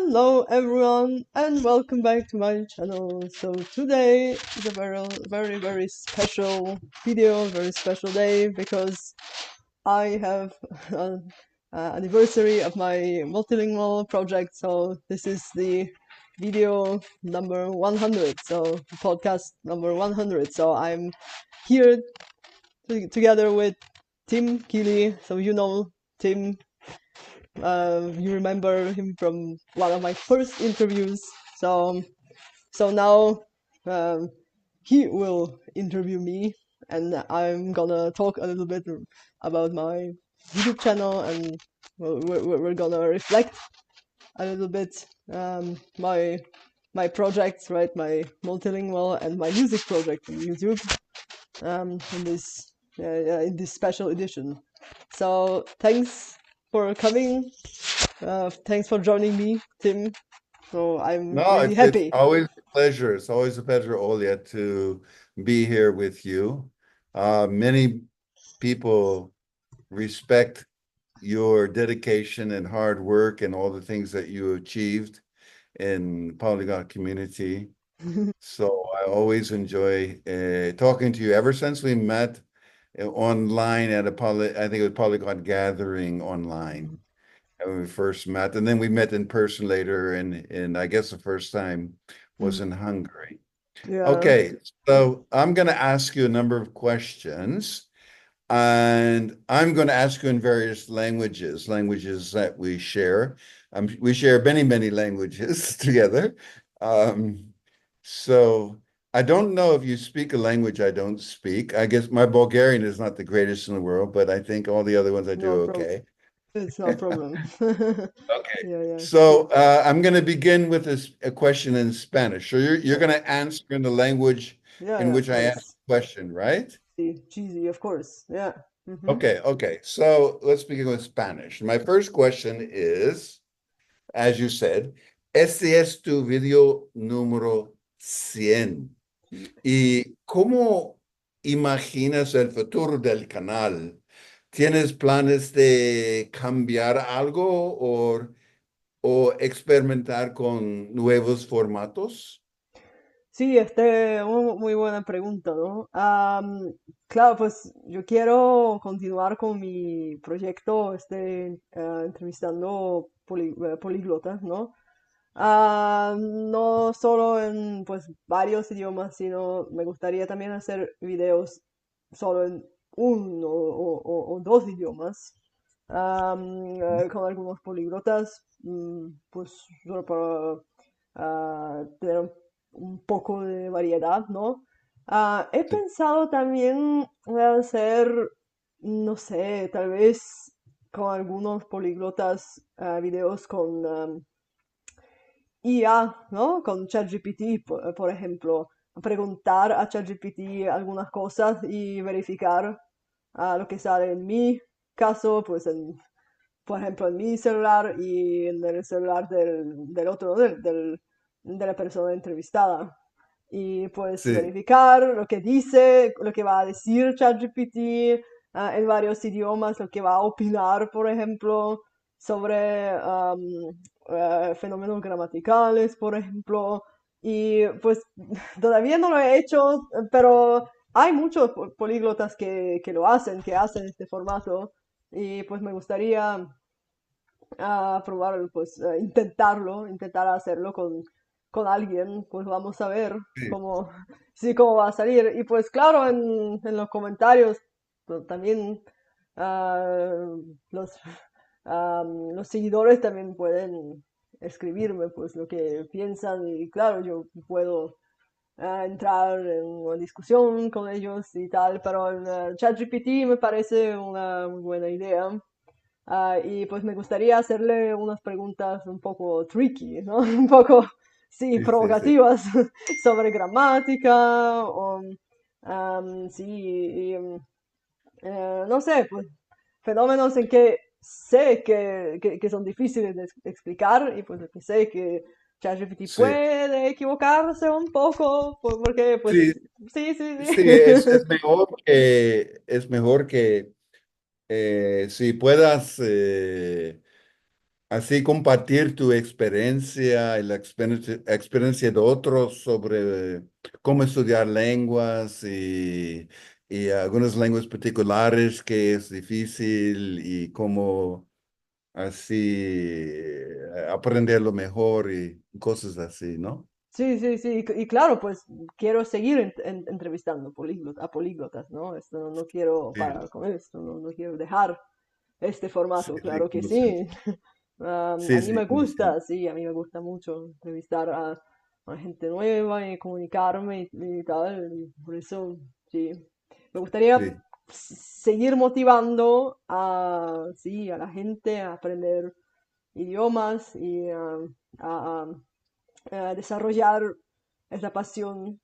Hello everyone and welcome back to my channel. So today is a very special video, very special day because I have an anniversary of my multilingual project. So this is the video number 100, so podcast number 100. So I'm here together with Tim Keeley. So you know Tim, you remember him from one of my first interviews. So now um, he will interview me, and I'm gonna talk a little bit about my YouTube channel, and we're gonna reflect a little bit my projects, right? My multilingual and my music project on YouTube in this special edition. So thanks for coming. Thanks for joining me, Tim. So I'm No, really it's happy. always a pleasure. It's always a pleasure, Olga, to be here with you. Many people respect your dedication and hard work and all the things that you achieved in Polyglot community. So I always enjoy talking to you. Ever since we met online at I think it was Polyglot gathering online. When we first met, and then we met in person later, and I guess the first time was in Hungary. Yeah. Okay, so I'm going to ask you a number of questions, and I'm going to ask you in various languages that we share. We share many languages together. Um, so I don't know if you speak a language I don't speak. I guess my Bulgarian is not the greatest in the world, but I think all the other ones I No do problem. okay. It's no problem. Okay. Yeah. So I'm going to begin with a question in Spanish. So you're going to answer in the language in Yeah, of which I asked course. the question, right? Cheesy, of course. Yeah. Okay. So let's begin with Spanish. My first question is, as you said, este es tu video número 100. ¿Y cómo imaginas el futuro del canal? ¿Tienes planes de cambiar algo o experimentar con nuevos formatos? Sí, muy buena pregunta, ¿no? Claro, pues yo quiero continuar con mi proyecto, entrevistando políglotas, ¿no? No solo en pues varios idiomas, sino me gustaría también hacer videos solo en uno o dos idiomas, con algunos políglotas, pues solo para tener un poco de variedad, ¿no? He Sí. pensado también hacer, no sé, tal vez con algunos políglotas, videos con IA, ¿no? Con ChatGPT, por ejemplo, preguntar a ChatGPT algunas cosas y verificar lo que sale en mi caso, pues por ejemplo, en mi celular y en el celular del otro, de la persona entrevistada. Y pues Sí, verificar lo que dice, lo que va a decir ChatGPT, en varios idiomas, lo que va a opinar, por ejemplo, sobre fenómenos gramaticales, por ejemplo. Y pues todavía no lo he hecho, pero hay muchos políglotas que lo hacen, que hacen este formato. Y pues me gustaría probar, pues intentar hacerlo con alguien, pues vamos a ver sí, cómo, sí, cómo va a salir. Y pues claro, en los comentarios pues, también ah, los, los seguidores también pueden escribirme pues lo que piensan y claro, yo puedo entrar en una discusión con ellos y tal, pero el ChatGPT me parece una muy buena idea. Y pues me gustaría hacerle unas preguntas un poco tricky, ¿no? Un poco, sí, sí. provocativas sobre gramática o, sí, no sé, pues fenómenos en que sé que son difíciles de explicar y pues que sé que ChatGPT Sí, puede equivocarse un poco porque pues sí, sí. sí, es mejor que si puedas así compartir tu experiencia y la experiencia de otros sobre cómo estudiar lenguas y algunas lenguas particulares que es difícil y cómo así aprenderlo mejor y cosas así, ¿no? Sí, sí, sí, y claro, pues quiero seguir entrevistando a políglotas, ¿no? Esto no quiero Sí, parar con esto, no quiero dejar este sí, formato, sí, claro que como siempre. sí. A Sí, mí sí, me como gusta, siempre. sí, a mí me gusta mucho entrevistar a gente nueva y comunicarme y tal, y por eso, sí. Me gustaría Sí, seguir motivando sí, a la gente a aprender idiomas y a, desarrollar esa pasión,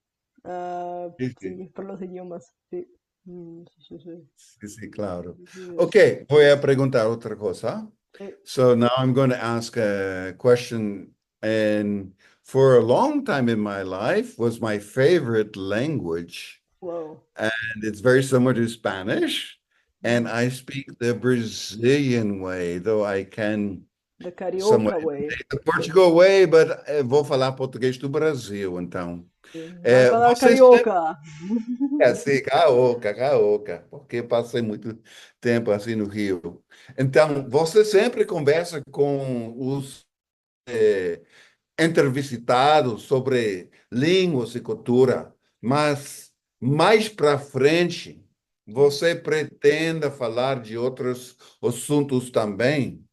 sí, sí. sí, por los idiomas, sí. Sí, sí, sí, Sí, sí, claro. sí, sí, Ok, voy a preguntar otra cosa. sí. So now I'm going to ask a question. And for a long time in my life was my favorite language. Wow. And it's very similar to Spanish. And Mm. I speak the Brazilian way, though I can The somewhat Carioca way. imitate the Portugal way, but vou falar português do Brasil, então. Vai falar Você carioca. é assim, caoca, caoca, porque passei muito tempo assim no Rio. Então, você sempre conversa com os entrevistados sobre línguas e cultura, mas mais para frente, você pretende falar de outros assuntos também?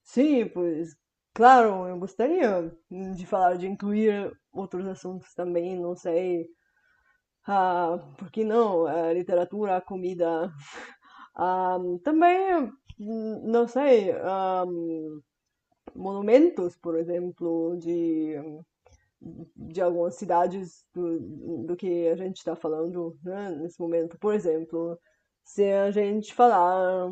Sim, pois, claro, eu gostaria de falar, de incluir outros assuntos também, não sei, por que não? Literatura, comida, também, não sei, monumentos, por exemplo, de algumas cidades do que a gente está falando, né, nesse momento. Por exemplo, se a gente falar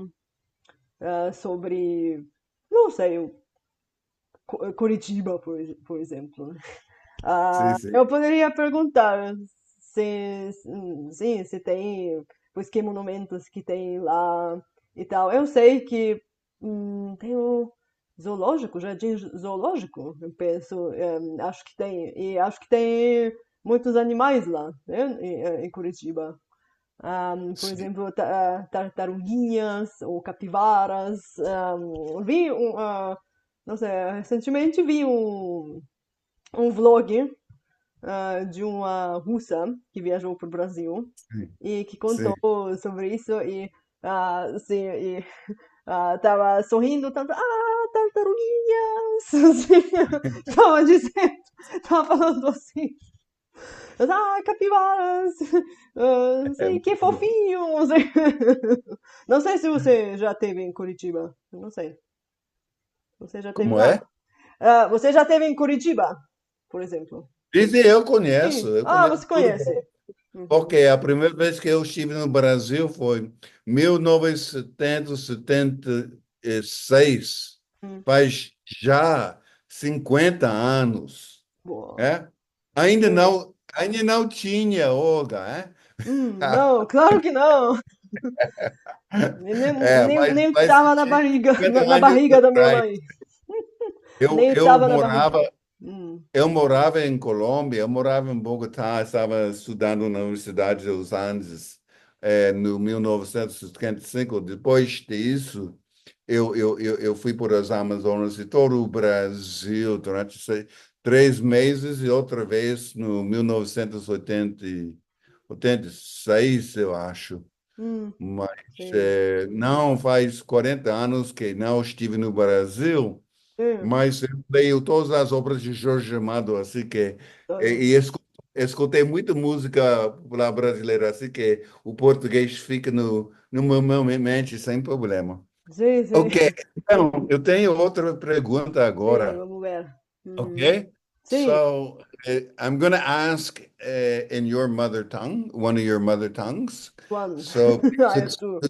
sobre, não sei, Curitiba, por exemplo, né? Sim, sim. Eu poderia perguntar sim, se tem, pois que monumentos que tem lá e tal. Eu sei que tem o zoológico, jardim zoológico, eu penso, acho que tem, e acho que tem muitos animais lá, né, em Curitiba. Por Sim, exemplo, tartaruguinhas ou capivaras. Vi não sei, recentemente vi um vlog de uma russa que viajou para o Brasil sim. e que contou Sim. sobre isso e assim, e tava sorrindo tanto, tartaruguinhas, assim, tava dizendo, tava falando assim, capivaras, não É sei, que muito bom. fofinho, não sei. Não sei se você já esteve em Curitiba, não sei, você já esteve Como lá? é? Você já esteve em Curitiba, por exemplo? Dizem, Sim. eu Você conheço tudo. conhece? Uhum. Ok, a primeira vez que eu estive no Brasil foi em 1976, Hum. faz já 50 anos, Boa. é? Sim. Ainda não tinha Olga, é? Não, claro que não. Nem Mas tava na barriga, 50 na anos barriga da minha atrás, mãe. eu, Nem eu tava na barriga. morava Hum. Eu morava em Colômbia, eu morava em Bogotá, estava estudando na Universidade dos Andes, no 1975. Depois disso, eu fui por as Amazonas e todo o Brasil durante 3 meses e outra vez no 1986, eu acho. Hum. Mas Sim. não faz 40 anos que não estive no Brasil. Sim. Mas eu leio todas as obras de Jorge Amado, assim que Tá. e escutei muita música popular brasileira, assim que o português fica no meu mente sem problema. Sim, sim. Ok, então eu tenho outra pergunta Sim, agora. vamos ver. Uhum. Ok, Sim. so I'm going to ask in your mother tongue, one of your mother tongues. One. So I have two.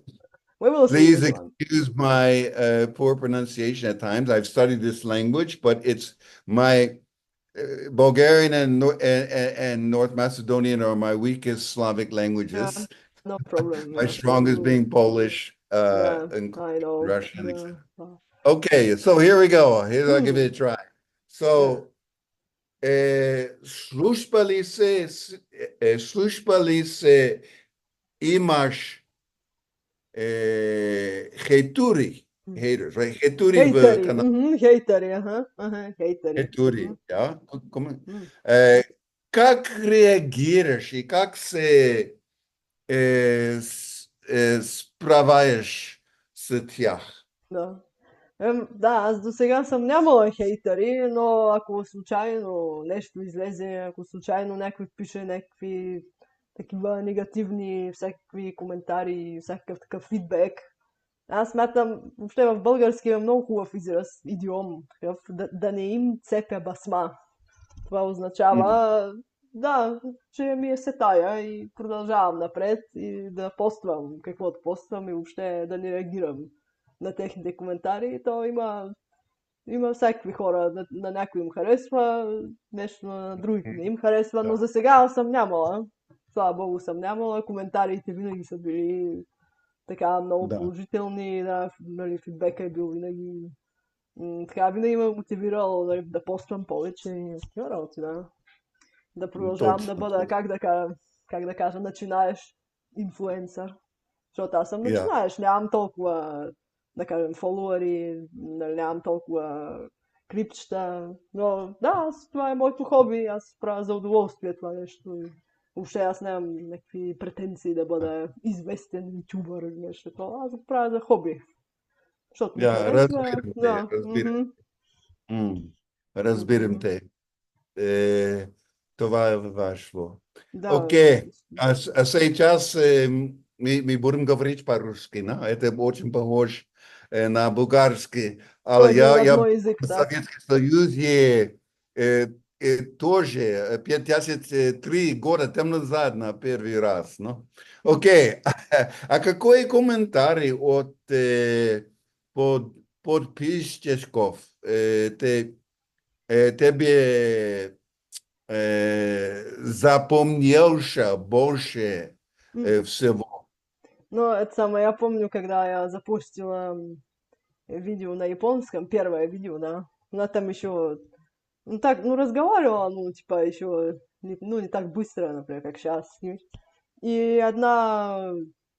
We will see please which one. excuse my poor pronunciation at times. I've studied this language, but it's my Bulgarian and North Macedonian are my weakest Slavic Yeah, languages. no problem. My Yeah. strongest being Polish Yeah, and I know. Russian, Yeah. etc. Okay, so here we go. Here, I'll give Hmm. it a try. Yeah. So, službali se imaš hejturi, haters, right? Hejturi v Hejteri. Kanadi. Hejteri, aha. Aha, hejteri. Hejturi, ja? Mm. Kak reagiraš i kak se spravajаш с тях? Да. Да, аз до сега съм нямала хейтери, но ако случайно нещо излезе, ако случайно някой пише някакви такива негативни, всякакви коментари, всякакъв такъв фидбек, аз смятам, въобще в български е много хубав израз, идиом, такъв, да не им цепя басма. Това означава, да, че ми е сетая и продължавам напред и да поствам каквото поствам и въобще да не реагирам на техните коментари. То има всякакви хора. На някой им харесва, нещо на другите не им харесва, но Да, за сега съм нямала. Слава богу съм нямала. Коментарите винаги са били така много да, положителни, да, нали, фидбека е бил винаги така, винаги ме е мотивирал нали, да поствам повече и такива работи, да. Да продължавам да точно. бъда, как да кажа, начинаеш инфлуенсър. Защото аз съм Ja, начинаеш, нямам толкова, да кажем, фолуари, нали, нямам толкова клипчета, но да, това е моето хоби, аз правя за удоволствие това нещо. И въобще аз нямам някакви претенции да бъда известен ютубър или нещо такова, аз го правя за хоби, защото ми ja, харесва, разбирам те, да, разбирам мгм, те. Това е важно. да, Окей, а сейчас мы будем говорить по-русски, да? Это очень похож на bulgarский. то Але е ми я был родной език, в так. Советском Союзе тоже 53 года там назад на первый раз, ну. Окей, а какой комментарий от подписчиков тебе запомнился больше всего? Но это самое, я помню, когда я запустила видео на японском, первое видео, да, она там еще, ну так, ну разговаривала, ну типа еще, ну не так быстро, например, как сейчас. И одна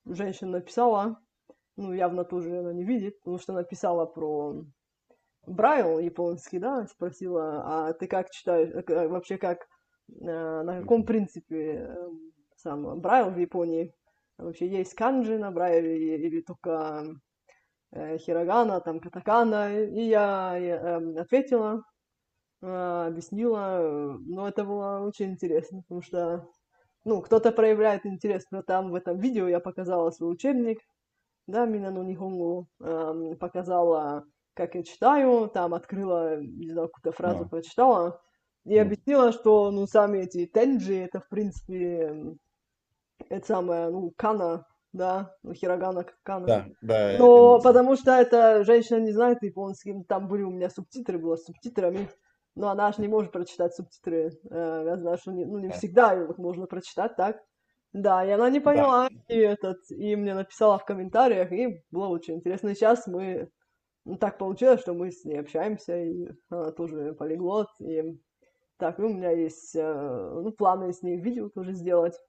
женщина написала, ну явно тоже она не видит, потому что написала про Брайл японский, да, спросила, а ты как читаешь, вообще как, на каком принципе сам Брайл в Японии? Вообще есть канджи на Брайле или только хирогана, там катакана? И я ответила, объяснила, но это было очень интересно, потому что, ну, кто-то проявляет интерес, но там в этом видео я показала свой учебник, да, Минану Нихонгу, показала, как я читаю, там открыла, не знаю, какую-то фразу No, прочитала, и no. объяснила, что, ну, сами эти тенджи, это, в принципе, это самое, ну, кана, да, ну, хирогана как кана. Да, Но потому что эта женщина не знает японский, там были у меня субтитры, было с субтитрами, но она же не может прочитать субтитры. Я знаю, что не, ну, не всегда их можно прочитать так. Да, и она не да, поняла, и мне написала в комментариях, и было очень интересно. И сейчас мы, ну, так получилось, что мы с ней общаемся, и она тоже полиглот, и так, ну, у меня есть, ну, планы с ней видео тоже сделать,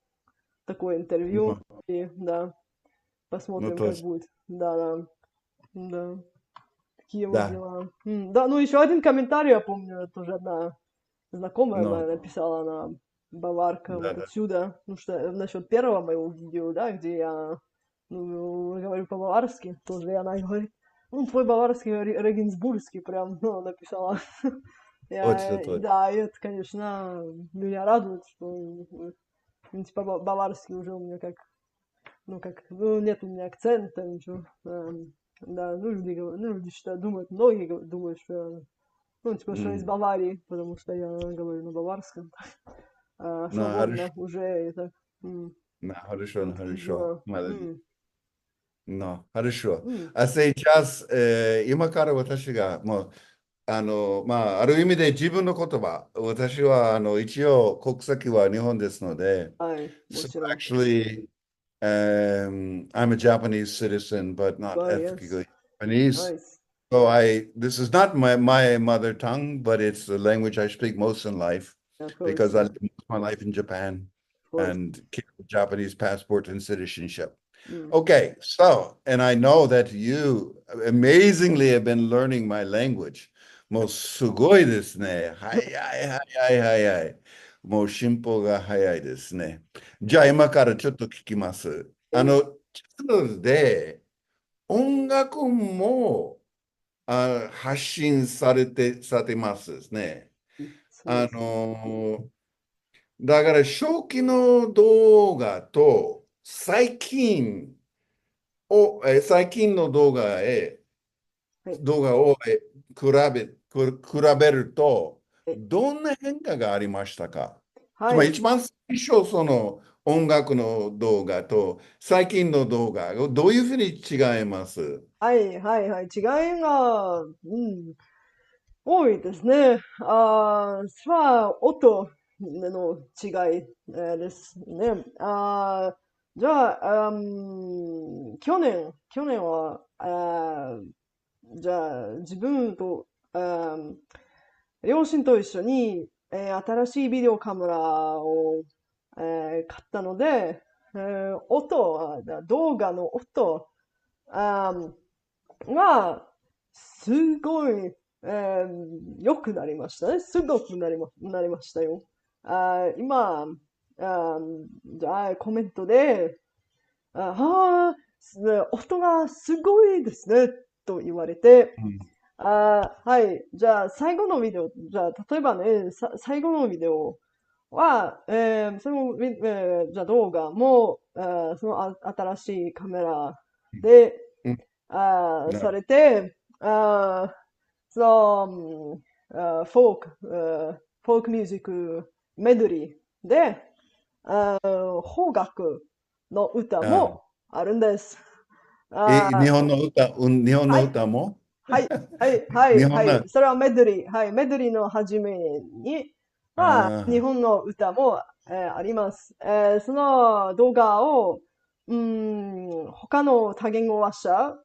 такое интервью, no, и, да, no посмотрим, как точно, будет. Да, да, да. Такие вот да, дела. Да, ну еще один комментарий, я помню, тоже одна знакомая no, моя написала, она баварка да, вот да, отсюда, ну что насчет первого моего видео, да, где я ну, говорю по-баварски, тоже и она говорит, ну твой баварский регенсбургский прям, ну, написала. точно, точно. Да, и это, конечно, меня радует, что ну, типа баварский уже у меня ну, нет у меня акцента, ничего. Да, ну, люди считают, думают, многие думают, что, ну, типа, что из Баварии, потому что я говорю на баварском, No, хорошо, свободно уже, и так, no, хорошо, вот такие хорошо, дела. no, хорошо. М, А сейчас今から私がもうまあ、ある意味で自分の言葉、私は一応国籍は日本ですので、も so ちろん。actually, I'm a Japanese citizen, but not Yes, ethnically Japanese. nice. So this is not my mother tongue, but it's the language I speak most in life Of because course, I lived most of my life in Japan of course. and kept a Japanese passport and citizenship. うん。Okay, so, and I know that you amazingly have been learning my language. もうすごいですね。早い早い早い。もう進歩が早いですね。じゃあはい。今からちょっと聞きます。チャンネルで音楽も発信されてますですね。あそうです。の、だから初期の動画と最近のはい。動画を比べると、はい。どんな変化がありましたか？つはい。まり一番最初、その音楽の動画と最近の動画、どういうふうに違います？はい。はい。はい。違いが、多いですね。それは音の違い、ですね。じゃあ、去年は、じゃあ、自分と、両親と一緒に、新しいビデオカメラを、買ったので、音は、動画の音、あが、すごい、良くなりましたね。すごくなりましたよ。今、じゃあ、コメントで、音がすごいですね、と言われて、うん。はい。じゃあ、最後のビデオ、じゃあ、例えばね、最後のビデオは、そのじゃあ動画も、その新しいカメラで、うん。さなれて、その、フォークミュージックメドリーで、邦楽の歌あ、もあるんです。あ日本のはい、歌もはい、はい、はい、はい。日本の、それはメドリー。はい、メドリーの初めには、日あ本の歌も、あります。その動画を、他の多言語話者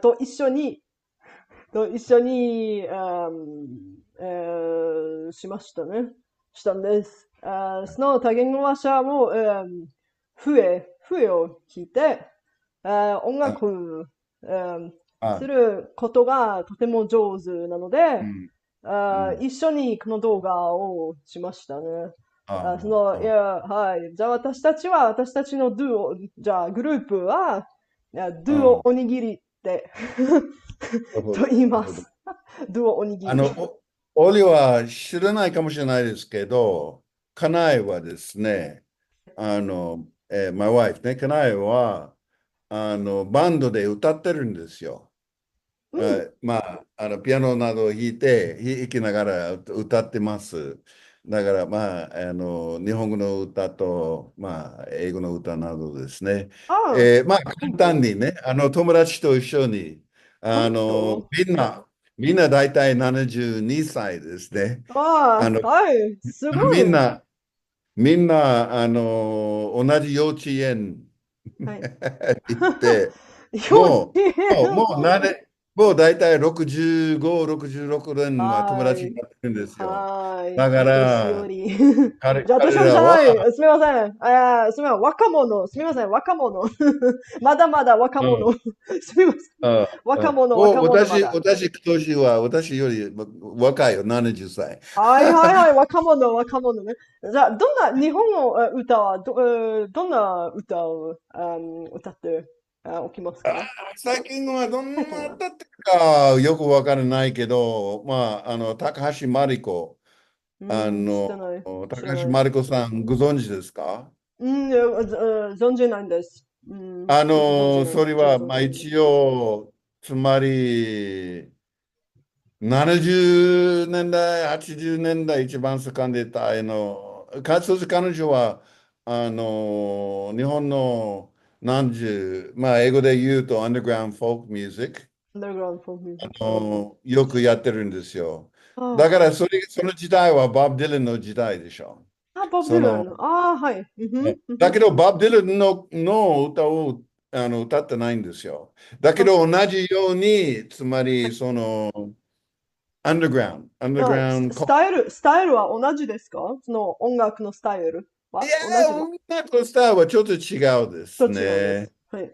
と一緒に、しましたね。したんです。その多言語話者も、笛を弾いて、音あ、楽、すあ、ることがとても上手なので、うん、うん、一緒にこの動画をしましたね。いあ、や、はい。じゃあ私たちのドゥオ、じゃあグループは、ドゥオあ、おにぎりってなるほど、と言いなるほど。ます。ドゥオおにぎり。オリは知らないかもしれないですけど、家内はですね、my wife ね、家内は、バンドで歌ってるんですよ。うん。まあ、ピアノなどを弾きながら歌ってます。だから、まあ、日本語の歌と、まあ、英語の歌などですね。ああ、まあ、簡本当単にね、友達と一緒に、本当みんな大体72歳ですね。ああ、はい。すごい。みんな、みんな、同じ幼稚園 はい。行って、幼稚園。もうもう大体65、66年は友はい。達になってるんですよ。はい。だかお年寄ら、り。じゃあ、お年寄りじ彼らは、ゃない。すみません。すみません。若者。すみません。若者。まだまだ若者。うん、すみません。若者まだ。私より若いよ、70歳。はいはいはい。若者ね。じゃあ、どんな、日本の歌は、どんな歌を、歌っておきますか？最近はどん最近は。なだったかよくわからないけど、まあ、高橋真理子、知らない。高知らない。橋真理子さんご存知ですか？いや存じないんです。よく存じない。それは、まあ、存じないんです。一応、つまり、70年代、80年代一番盛んでた、そして彼女は、日本のまあ、英語で言うと、Underground Folk Music、Underground folk music。はい。よくやってるんですよ。だから、あその時代は、ボブ・ディランの時代でしょ。あ、ボブ・デその、ィラン。ああ、はい。うんふん、うんふん。だけど、ボブ・ディランの歌を、歌ってないんですよ。だけあ、ど同じように、つまりその、スタイル、スタイルは同じですか？その音楽のスタイルいやは同じー、の？音楽のスタイルはちょっと違うですと違うんでね。す。はい。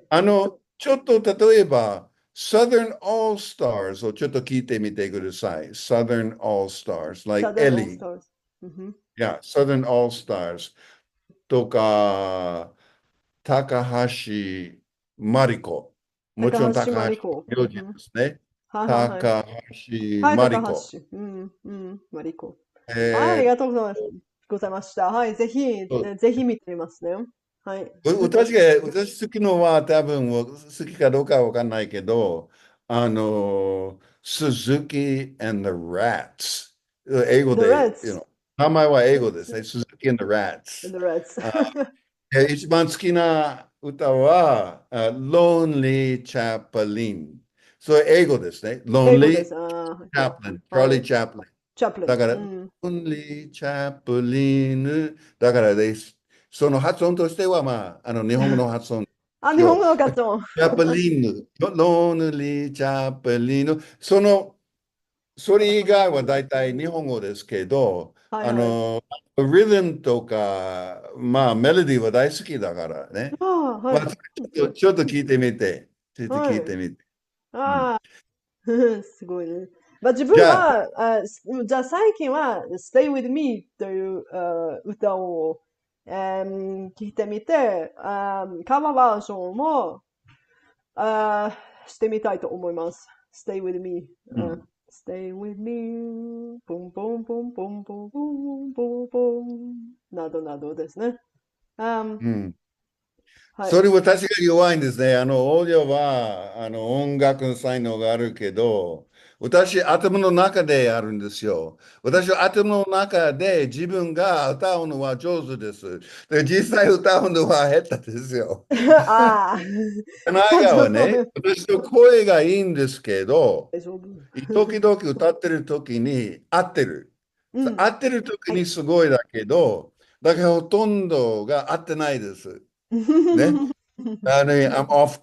ちょっと例えば、Southern All Stars をちょっと聞いてみてください。Southern All Stars, like Southern All Ellie. Stars。うんふん。Yeah, Southern All Stars とか、高橋真理子。もちろん高橋真高橋理子。うん名字でふん。すね。はいはいはい。高橋はい、真理子。高橋。うん、うん、真理子。はい、ありえがとうございました。はい、ぜひ、ぜひ見てみますね。はい。私好きのは多分好きかどうかわかんないけど、Suzuki and the Rats。英語 The で、Reds。名前は英語ですね。す Suzuki and the Rats。The Reds。一番好きな歌は、Lonely Chaplain。それ英語ですね。英語で Lonely す。あー、Chaplain。は Charlie い。Chaplin。チャプリン。だから、うん。Lonely Chaplain。だからです。その発音としては、まあ、日本語の発音あ、日本しよう。語の発音。チャプリンヌ。Lonely Chaplain。それ以外は大体日本語ですけど、はいはい。リズムとか、まあ、メロディーは大好きだからね。ああ、はまあ、い。ちょっと聞いてみて。ちょっと聞いはい。てみて。うん、ああ、すごいね。まあ、自じゃあ、分は、じゃあ最近は Stay with Me という歌を、聞いてみて、カバーバージョンもしてみたいと思います。Stay with me. うん、Stay with me. ポンポンポンポンポンポンポンポンなどなどですね。うん。はい。それは確かに弱いんですね。オーディオは、音楽の才能があるけど、私、頭の中であるんですよ。私は頭の中で自分が歌うのは上手です。で、実際歌うのは下手ですよ。ああ、この間はね、私の声がいいんですけど、大丈夫。時々歌ってる時に合ってる。うん。合ってる時はい。にすごいだけど、だけどほとんどが合ってないです。ね。I'm off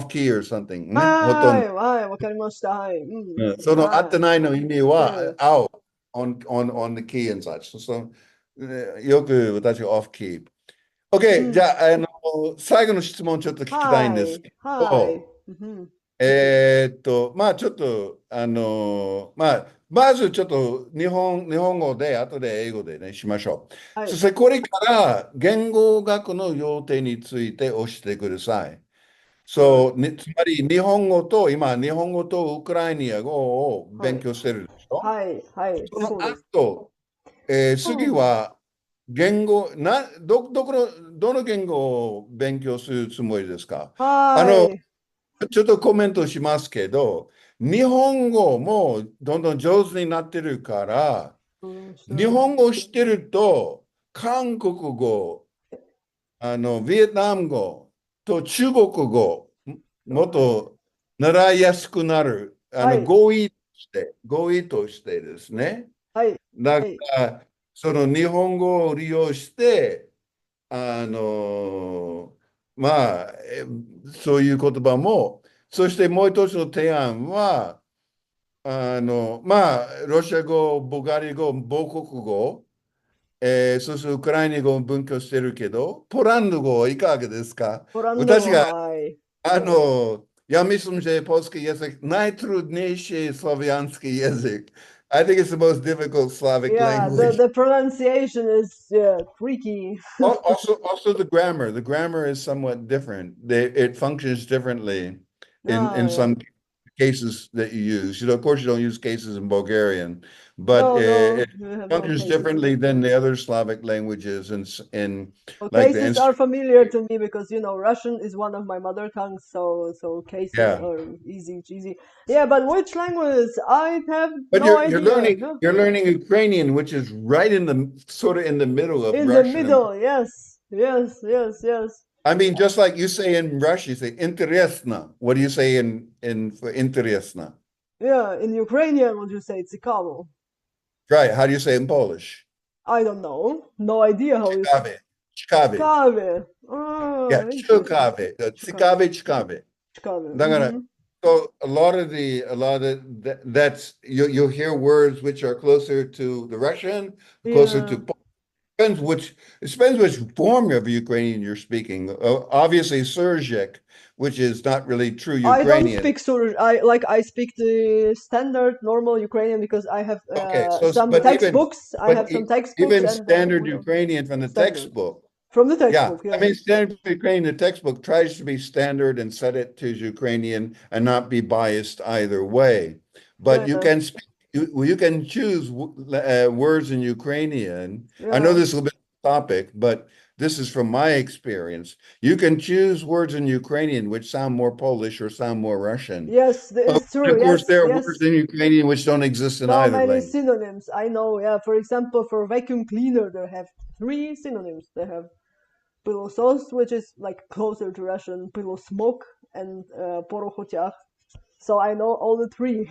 key or something ね。ほとんど。はい、はい、わかりました。はい。うん。うん、その合っはてないの意味い。は、青、on the key and such。よく私は off key。OK、じうん。ゃあ、最後の質問ちょっと聞きたいんはい。ですけはい。ど、うん。まあちょっと、まあ、まずちょっと日本語で、後で英語でね、しましょう。はい。そしてこれから言語学の要点について教えてください。はい。つまり日本語とウクライナ語をはい。勉強してるでしょ。はい。はい。そのそうです。後、次うん。はどの言語を勉強するつもりですか？あの、はい。ちょっとコメントしますけど、日本語もどんどん上手になってるから、わかりました。日本語を知ってると、韓国語、ビエナム語と中国語、もっと習いやすくなる、はい。語彙としてですね。はい。だかはい。ら、その日本語を利用して、あの、まあ、そういう言葉も、そしてもう一つの提案は、まあ、ロシア語、ボガリ語、母国語、そしてウクライナ語を勉強してるけど、ポランド語はいかがですか？ポランド語、私が、はい。я myslím, že polský jazyk najtrudnější slovanský jazyk. I think it's the most difficult Slavic Yeah, language. the pronunciation is, yeah, tricky. Also the grammar. The grammar is somewhat different. It functions differently in Ah, yeah. some cases that you use. Of course, you don't use cases in Bulgarian, but No, no, it we have no functions cases. differently than the other Slavic languages in Well, like the cases are instrument. familiar to me because Russian is one of my mother tongues, so cases Yeah. are easy, easy. Yeah, but which language? I have But no idea. No. you're learning Ukrainian, which is right in the sort of in the middle of In the Russian and middle, yes, yes, yes, yes. I mean, just like you say in Russian, you say интересно. What do you say in for интересно? Yeah, in Ukrainian, would you say цікаво? Right. How do you say it in Polish? I don't know. No idea how you say. Ciekawe. Ciekawe. Цікаве. Yeah, Oh, interesting. chukave, Chukave. tsikave, chukave. Chukave. So a lot of that's you'll hear words which are closer to the Russian, closer Yeah. to it depends which form of Ukrainian you're speaking. Obviously, Syriac, which is not really true I don't Ukrainian. speak Sur. I speak the standard normal Ukrainian because I have Okay, so some but even textbooks. I have some textbooks even and standard Ukrainian from the standard textbook. from the Yeah, textbook. I Yes. mean, standard Ukrainian, the textbook tries to be standard and set it to Ukrainian and not be biased either way. But you Yeah. can speak, you can choose words in Ukrainian. I know Yeah. this is a bit topic, but this is from my experience. You can choose words in Ukrainian which sound more Polish or sound more Russian. Yes, But it's true. of course, Yes. there are words Yes. in Ukrainian which don't exist in So either many language. synonyms. I know. Yeah. For example, for vacuum cleaner, they have three synonyms. They have pылесос, which is like closer to Russian, pылесмог, and порохотяг. So I know all the three.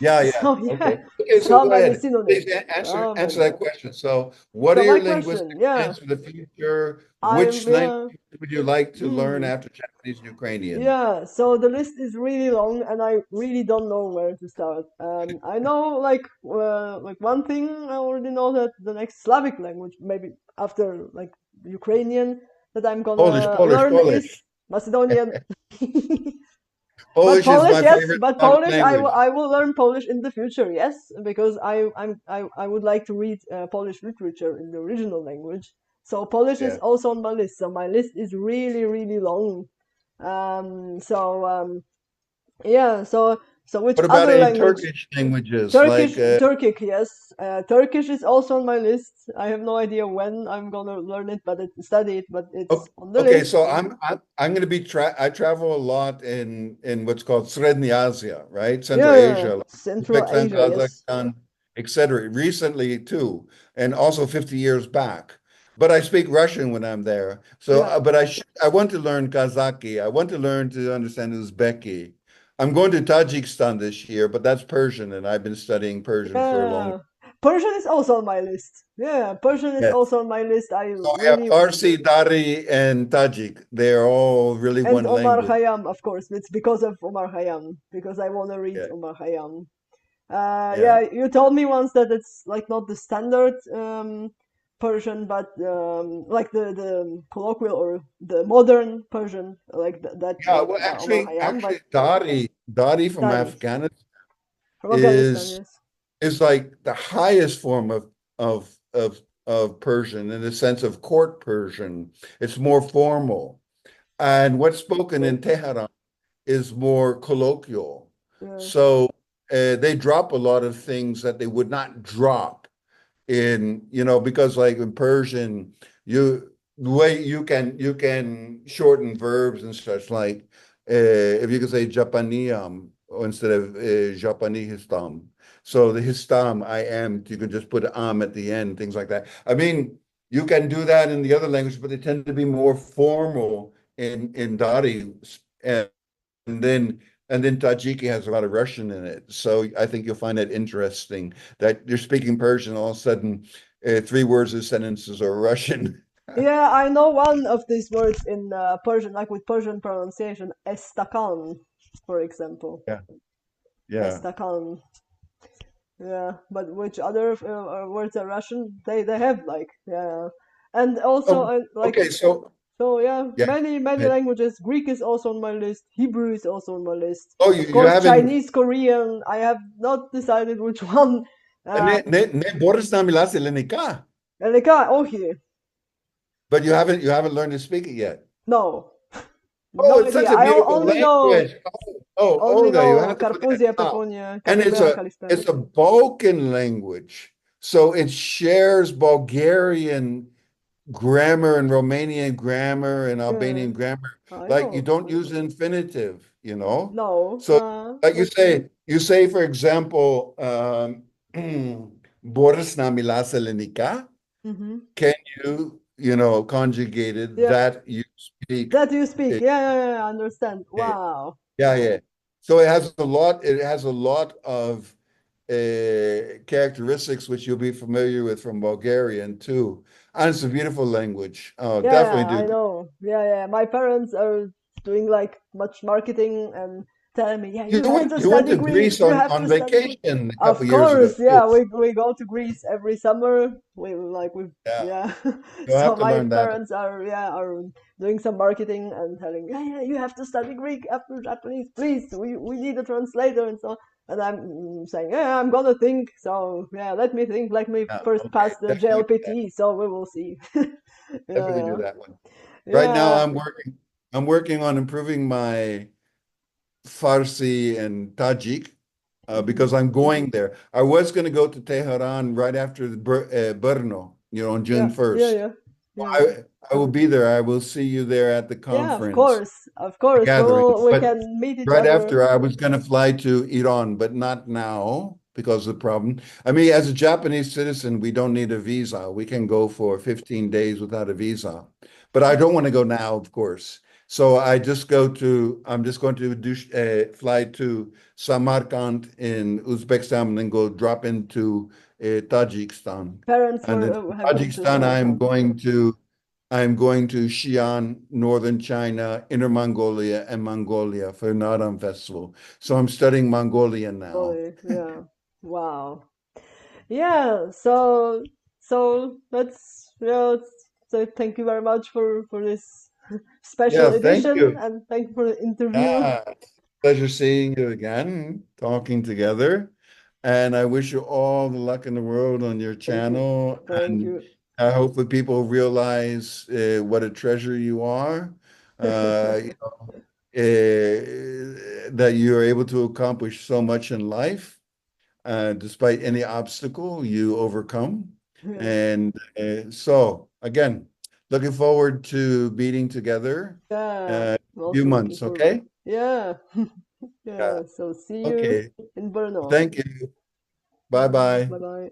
Yeah, yeah. So yeah, Okay. Okay, so so go many ahead. Please synonyms. So answer many. that question. So, what So are my your question, linguistic yeah, plans for the future? I'm Which language yeah. would you like to learn Mm. after Japanese and Ukrainian? Yeah, so the list is really long, and I really don't know where to start. I know like one thing I already know that the next Slavic language, maybe after like Ukrainian, that I'm Polish, gonna Polish, learn is Polish. Macedonian. But Polish is Polish, my yes, favorite but Slavic Polish, language. I will learn Polish in the future, yes, because I would like to read Polish literature in the original language. So Polish is Yeah. also on my list. So my list is really really long. So yeah, so which What about other any language? Turkish languages like Turkish, Turkic, yes. Turkish is also on my list. I have no idea when I'm gonna learn it, study it, but it's on the okay, list. so I'm going to be I travel a lot in what's called Srednja Asia, right? Central Yeah, Asia, like Central Uzbekistan, Asia, yes. Kazakhstan, etc. Recently too, and also 50 years back. But I speak Russian when I'm there. So, Yeah, but I want to learn Kazakhi. I want to learn to understand Uzbeki. I'm going to Tajikistan this year, but that's Persian, and I've been studying Persian for a long. yeah. Persian is also on my list. Yeah, Persian is Yes. also on my list. I So I have really Farsi, Dari, and Tajik. They're all really and one Omar language. Khayyam, of course. It's because of Omar Khayyam because I want to read Yeah, Omar Khayyam. yeah. Yeah, you told me once that it's like not the standard Persian, but like the colloquial or the modern Persian, like that Yeah, well, Omar actually, Khayyam, but Dari from Dari Afghanistan from Afghanistan, is yes. is like the highest form of of of Persian in the sense of court Persian. It's more formal, and what's spoken in So Tehran is more colloquial. yeah, So they drop a lot of things that they would not drop in, because like in Persian, the way you can shorten verbs and such like if you could say Japaniyam instead of Japanihistam. So the histam, I am, you can just put am at the end, things like that. I mean, you can do that in the other language, but they tend to be more formal in Dari. And and then and then Tajiki has a lot of Russian in it. So I think you'll find it interesting that you're speaking Persian, all of a sudden, three words of sentences are Russian. yeah. I know one of these words in Persian, like with Persian pronunciation, estakan, for example, Yeah, yeah. estakan. Yeah, but which other words are Russian? They have like yeah, and also Oh, like okay. So so yeah, yeah. many languages. Greek is also on my list. Hebrew is also on my list. Oh, Of you course, haven't. Chinese, Korean. I have not decided which one. Ne Boris Namilas Elenika, Eleka, okay, but you haven't learned to speak it yet. no, Oh, no it's idea. such a beautiful Only know language. Olga, you have to look at it Karpuzia, now. Peponia, And Kalimera, Kalispera. it's a Balkan language. So it shares Bulgarian grammar and Romanian grammar and Yeah, Albanian grammar. I Like you know. don't use infinitive. No, So like okay. you say, for example, Boris na milasa lenika. Mm-hmm. Can conjugated Yeah, that you speak. that you speak. uh, Yeah, I understand. uh, Wow. Yeah, yeah. So it has a lot of characteristics which you'll be familiar with from Bulgarian too. And it's a beautiful language. Oh, Yeah, definitely yeah, do. I know. Yeah, yeah. My parents are doing like much marketing and telling me, yeah, you have to You went study to Greek. Greece You have on to study Greek. vacation a couple Of years ago course, yeah. too. We go to Greece every summer. We Yeah, yeah. you'll So have to my learn that. parents are doing some marketing and telling, yeah, yeah, you have to study Greek after Japanese, please. We need a translator and so on. And I'm saying, yeah, I'm gonna think. So yeah, let me think. Let me Yeah, first okay, pass the definitely do that. JLPT. So we will see. Definitely do Yeah, that one. Right now, yeah. I'm working on improving my Farsi and Tajik because Mhm. I'm going there. I was going to go to Tehran right after the Brno, on June Yeah, yeah, 1st. yeah, yeah, yeah. I will be there. I will see you there at the Yeah, conference, of the course. gathering. We But can meet each right other. after, I was going to fly to Iran, but not now because of the problem. I mean, as a Japanese citizen, we don't need a visa. We can go for 15 days without a visa. But I don't want to go now, of course. So I'm just going to fly to Samarkand in Uzbekistan and then go drop into Tajikistan. Parents And then were from have been to Tajikistan, Samarkand. I'm going to Xi'an, northern China, Inner Mongolia, and Mongolia for Naadam Festival. So I'm studying Mongolian now. Really, yeah. Wow. Yeah. So let's say thank you very much for this special Yeah, thank edition you. and thank you for the interview. Yeah, pleasure seeing you again, talking together. And I wish you all the luck in the world on your Thank you. channel. Thank And you. I hope that people realize what a treasure you are, you know, that you're able to accomplish so much in life. Despite any obstacle you overcome. Yeah. And so, again, looking forward to meeting together Yeah. a I'm few also looking months, forward. okay? Yeah. Yeah. Yeah. So see you Okay. in Brno. Thank you. Bye bye. Bye bye.